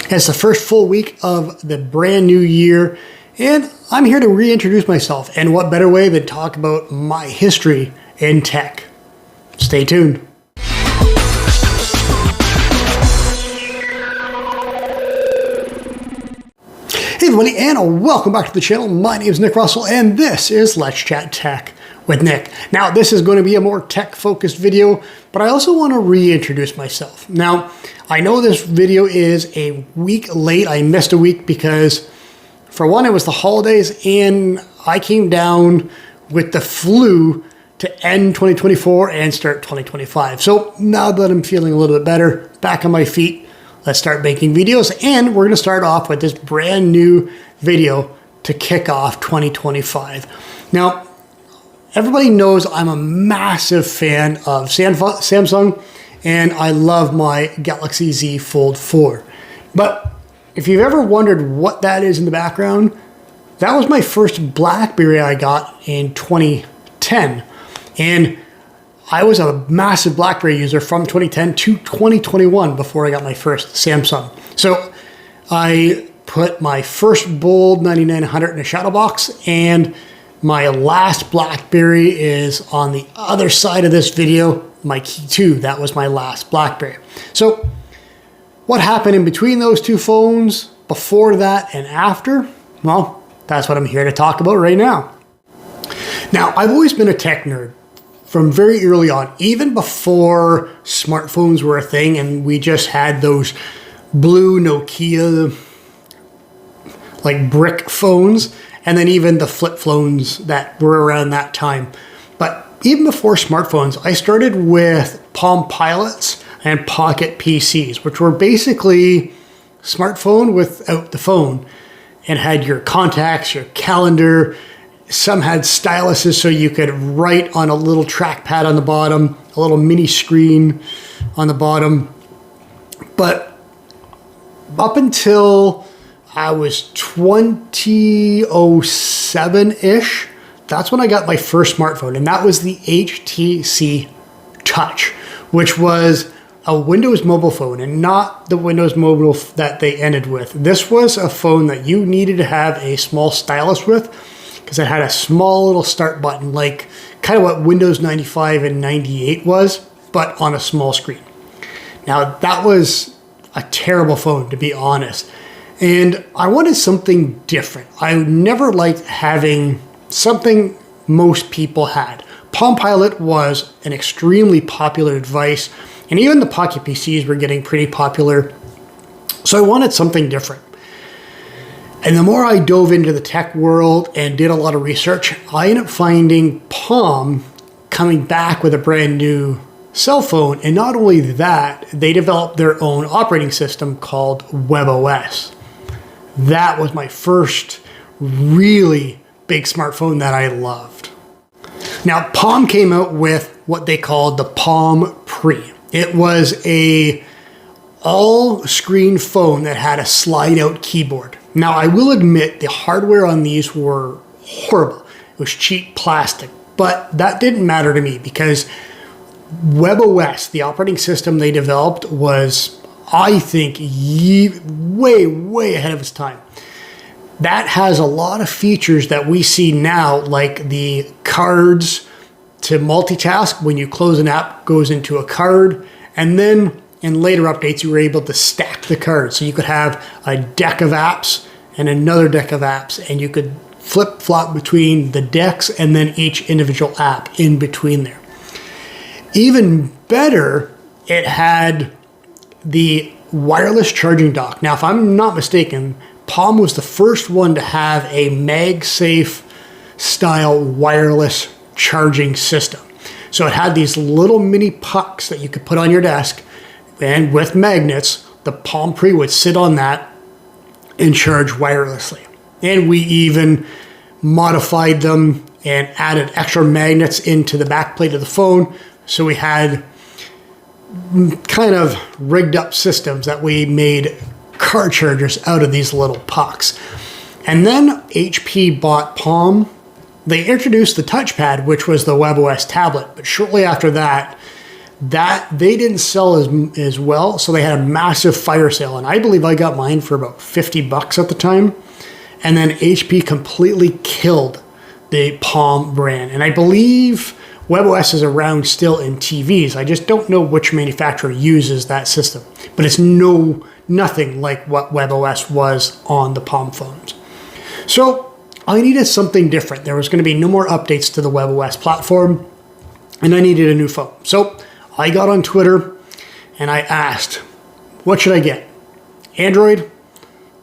It's the first full week of the brand new year, and I'm here to reintroduce myself. And what better way than talk about my history in tech? Stay tuned. Hey everybody, and welcome back to the channel. My name is Nick Russell, and this is Let's Chat Tech with Nick. Now, this is going to be a more tech-focused video, but I also want to reintroduce myself. Now, I know this video is a week late. I missed a week because, for one, it was the holidays, and I came down with the flu to end 2024 and start 2025. So now that I'm feeling a little bit better, back on my feet, let's start making videos, and we're going to start off with this brand new video to kick off 2025. Now, everybody knows I'm a massive fan of Samsung, and I love my Galaxy Z Fold 4. But if you've ever wondered what that is in the background, that was my first BlackBerry I got in 2010. And I was a massive BlackBerry user from 2010 to 2021 before I got my first Samsung. So I put my first Bold 9900 in a shadow box, and my last BlackBerry is on the other side of this video, my Key 2. That was my last BlackBerry. So what happened in between those two phones, before that and after? Well, that's what I'm here to talk about right now. Now, I've always been a tech nerd from very early on, even before smartphones were a thing and we just had those blue Nokia like brick phones, and then even the flip phones that were around that time. But even before smartphones, I started with Palm Pilots and Pocket PCs, which were basically smartphone without the phone, and had your contacts, your calendar. Some had styluses so you could write on a little trackpad on the bottom, a little mini screen on the bottom. But up until I was 2007-ish, that's when I got my first smartphone, and that was the HTC Touch, which was a Windows mobile phone, and not the Windows Mobile that they ended with. This was a phone that you needed to have a small stylus with, because it had a small little start button, like kind of what Windows 95 and 98 was, but on a small screen. Now, that was a terrible phone, to be honest. And I wanted something different. I never liked having something most people had. Palm Pilot was an extremely popular device, and even the Pocket PCs were getting pretty popular. So I wanted something different. And the more I dove into the tech world and did a lot of research, I ended up finding Palm coming back with a brand new cell phone. And not only that, they developed their own operating system called WebOS. That was my first really big smartphone that I loved. Now, Palm came out with what they called the Palm Pre. It was a all-screen phone that had a slide-out keyboard. Now, I will admit the hardware on these were horrible. It was cheap plastic, but that didn't matter to me because WebOS, the operating system they developed, was, I think, way ahead of its time. That has a lot of features that we see now, like the cards to multitask. When you close an app, goes into a card, and then in later updates, you were able to stack the cards. So you could have a deck of apps and another deck of apps, and you could flip-flop between the decks and then each individual app in between there. Even better, it had the wireless charging dock. Now, if I'm not mistaken, Palm was the first one to have a MagSafe style wireless charging system. So it had these little mini pucks that you could put on your desk, and with magnets, the Palm Pre would sit on that and charge wirelessly. And we even modified them and added extra magnets into the back plate of the phone. So we had kind of rigged up systems that we made car chargers out of these little pucks. And then HP bought Palm. They introduced the touchpad, which was the WebOS tablet. But shortly after that, that they didn't sell as well, so they had a massive fire sale, and I believe I got mine for about 50 bucks at the time. And then HP completely killed the Palm brand, and I believe WebOS is around still in TVs. I just don't know which manufacturer uses that system, but it's nothing like what WebOS was on the Palm phones. So I needed something different. There was going to be no more updates to the WebOS platform, and I needed a new phone. So I got on Twitter and I asked, what should I get? Android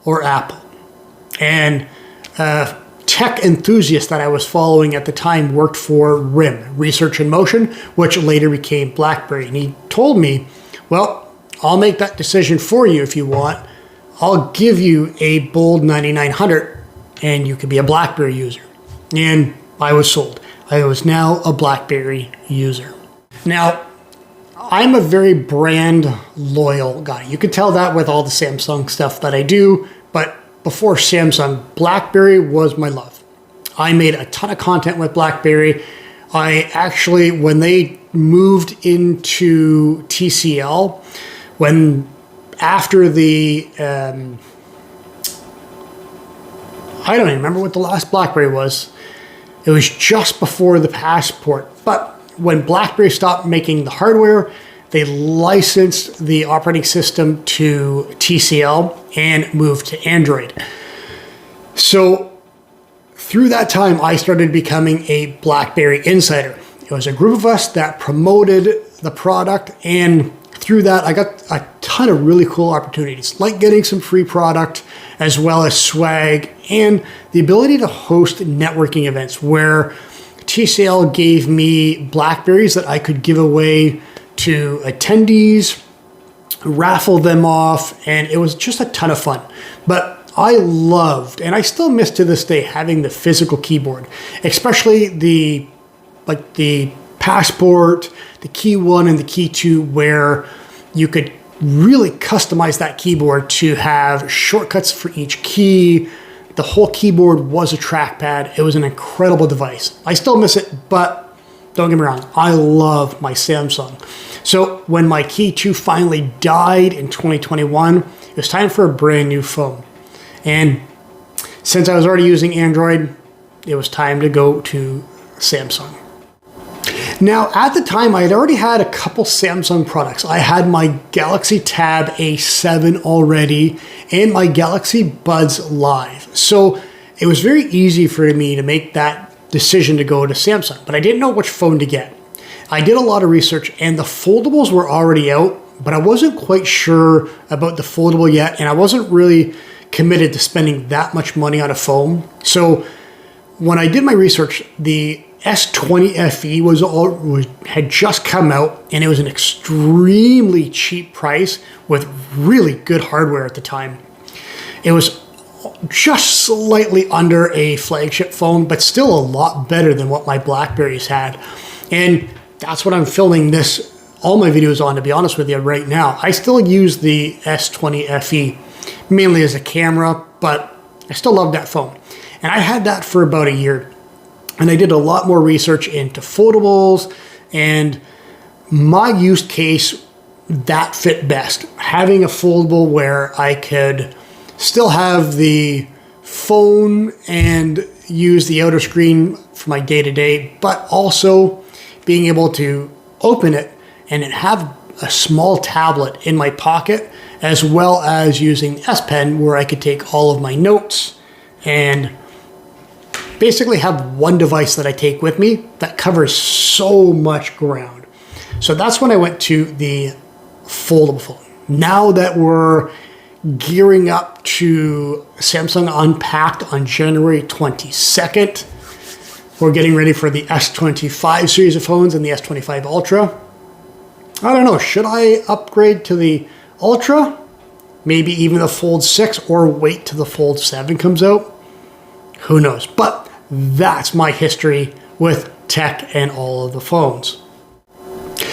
or Apple? And a tech enthusiast that I was following at the time worked for RIM, Research in Motion, which later became BlackBerry. And he told me, well, I'll make that decision for you if you want. I'll give you a Bold 9900 and you could be a BlackBerry user. And I was sold. I was now a BlackBerry user. Now, I'm a very brand loyal guy. You could tell that with all the Samsung stuff that I do, but before Samsung, BlackBerry was my love. I made a ton of content with BlackBerry. I actually, when they moved into TCL, after the, I don't even remember what the last BlackBerry was. It was just before the Passport, but when BlackBerry stopped making the hardware, they licensed the operating system to TCL and moved to Android. So through that time, I started becoming a BlackBerry insider. It was a group of us that promoted the product, and through that, I got a ton of really cool opportunities, like getting some free product, as well as swag, and the ability to host networking events where TCL gave me BlackBerries that I could give away to attendees, raffle them off, and it was just a ton of fun. But I loved, and I still miss to this day, having the physical keyboard, especially the Passport, the Key 1 and the Key 2, where you could really customize that keyboard to have shortcuts for each key. The whole keyboard was a trackpad. It was an incredible device. I still miss it, but don't get me wrong, I love my Samsung. So when my Key 2 finally died in 2021, it was time for a brand new phone. And since I was already using Android, it was time to go to Samsung. Now, at the time, I had already had a couple Samsung products. I had my Galaxy Tab A7 already and my Galaxy Buds Live. So it was very easy for me to make that decision to go to Samsung, but I didn't know which phone to get. I did a lot of research, and the foldables were already out, but I wasn't quite sure about the foldable yet, and I wasn't really committed to spending that much money on a phone. So when I did my research, the S20 FE had just come out, and it was an extremely cheap price with really good hardware at the time. It was just slightly under a flagship phone, but still a lot better than what my BlackBerries had. And that's what I'm filming all my videos on, to be honest with you, right now. I still use the S20 FE mainly as a camera, but I still love that phone. And I had that for about a year. And I did a lot more research into foldables, and my use case, that fit best. Having a foldable where I could still have the phone and use the outer screen for my day-to-day, but also being able to open it and have a small tablet in my pocket, as well as using S Pen where I could take all of my notes and basically have one device that I take with me that covers so much ground. So that's when I went to the foldable phone. Now that we're gearing up to Samsung Unpacked on January 22nd, we're getting ready for the S25 series of phones and the S25 Ultra. I don't know, should I upgrade to the Ultra? Maybe even the Fold 6, or wait till the Fold 7 comes out? Who knows? But that's my history with tech and all of the phones.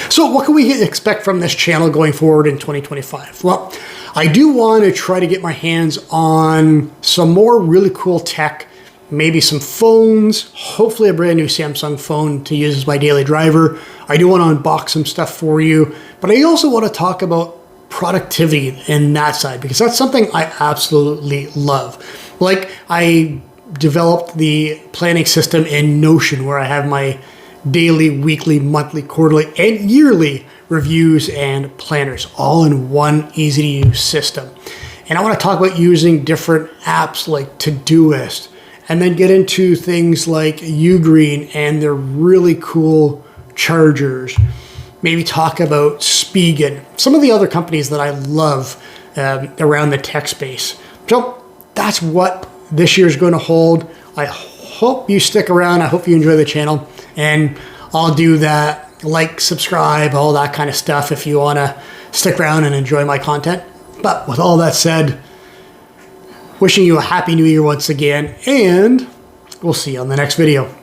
So what can we expect from this channel going forward in 2025? Well, I do want to try to get my hands on some more really cool tech maybe some phones, hopefully a brand new Samsung phone to use as my daily driver. I do want to unbox some stuff for you, but I also want to talk about productivity in that side because that's something I absolutely love. Like I developed the planning system in Notion where I have my daily, weekly, monthly, quarterly, and yearly reviews and planners all in one easy to use system. And I want to talk about using different apps like Todoist, and then get into things like Ugreen and their really cool chargers. Maybe talk about Spigen, some of the other companies that I love around the tech space. So that's what this year is going to hold. I hope you stick around. I hope you enjoy the channel. And I'll do that, like, subscribe, all that kind of stuff if you want to stick around and enjoy my content. But with all that said, wishing you a happy new year once again, and we'll see you on the next video.